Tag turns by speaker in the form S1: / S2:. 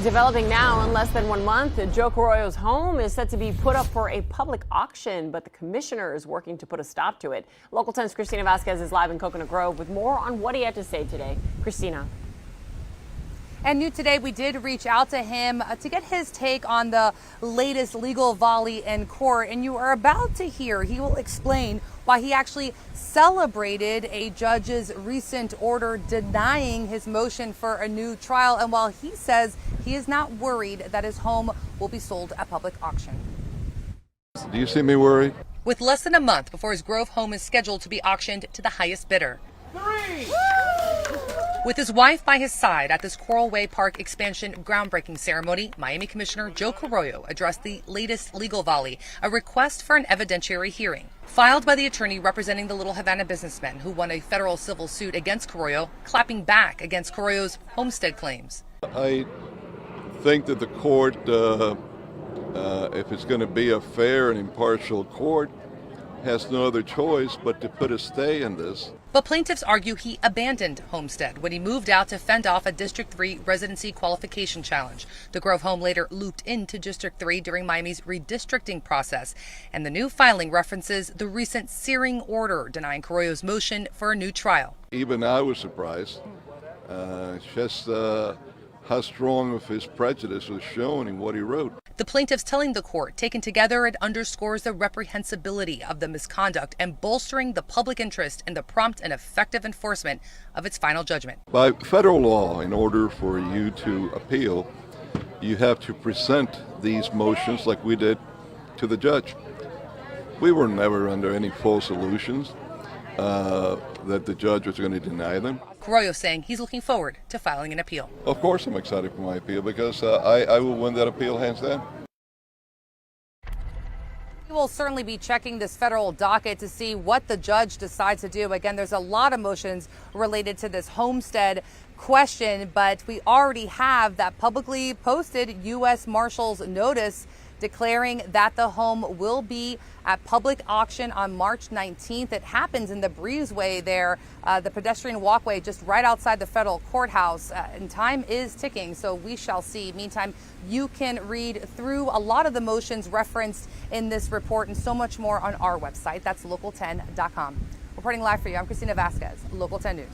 S1: Developing now, in less than 1 month, Joe Carollo's home is set to be put up for a public auction, but the commissioner is working to put a stop to it. Local 10's Christina Vasquez is live in Coconut Grove with more on what he had to say today. Christina.
S2: And new today, we did reach out to him to get his take on the latest legal volley in court. And you are about to hear, he will explain why he actually celebrated a judge's recent order denying his motion for a new trial. And while he says he is not worried that his home will be sold at public auction.
S3: Do you see me worried?
S2: With less than a month before his Grove home is scheduled to be auctioned to the highest bidder. With his wife by his side at this Coral Way Park expansion groundbreaking ceremony, Miami Commissioner Joe Carollo addressed the latest legal volley, a request for an evidentiary hearing, filed by the attorney representing the Little Havana businessman who won a federal civil suit against Carollo, clapping back against Carollo's homestead claims.
S3: I think that the court, if it's going to be a fair and impartial court, has no other choice but to put a stay in this.
S2: But plaintiffs argue he abandoned Homestead when he moved out to fend off a District 3 residency qualification challenge. The Grove home later looped into District 3 during Miami's redistricting process. And the new filing references the recent searing order denying Carollo's motion for a new trial.
S3: Even I was surprised. Just how strong of his prejudice was shown in what he wrote.
S2: The plaintiffs telling the court, taken together, it underscores the reprehensibility of the misconduct and bolstering the public interest in the prompt and effective enforcement of its final judgment.
S3: By federal law, in order for you to appeal, you have to present these motions like we did to the judge. We were never under any false illusions that the judge was going to deny them.
S2: Carollo saying he's looking forward to filing an appeal.
S3: Of course I'm excited for my appeal because I will win that appeal hands down.
S2: We will certainly be checking this federal docket to see what the judge decides to do. Again, there's a lot of motions related to this homestead question, but we already have that publicly posted U.S. Marshal's notice declaring that the home will be at public auction on March 19th. It happens in the breezeway there, the pedestrian walkway just right outside the federal courthouse. And time is ticking, so we shall see. Meantime, you can read through a lot of the motions referenced in this report and so much more on our website. That's local10.com. Reporting live for you, I'm Christina Vasquez, Local 10 News.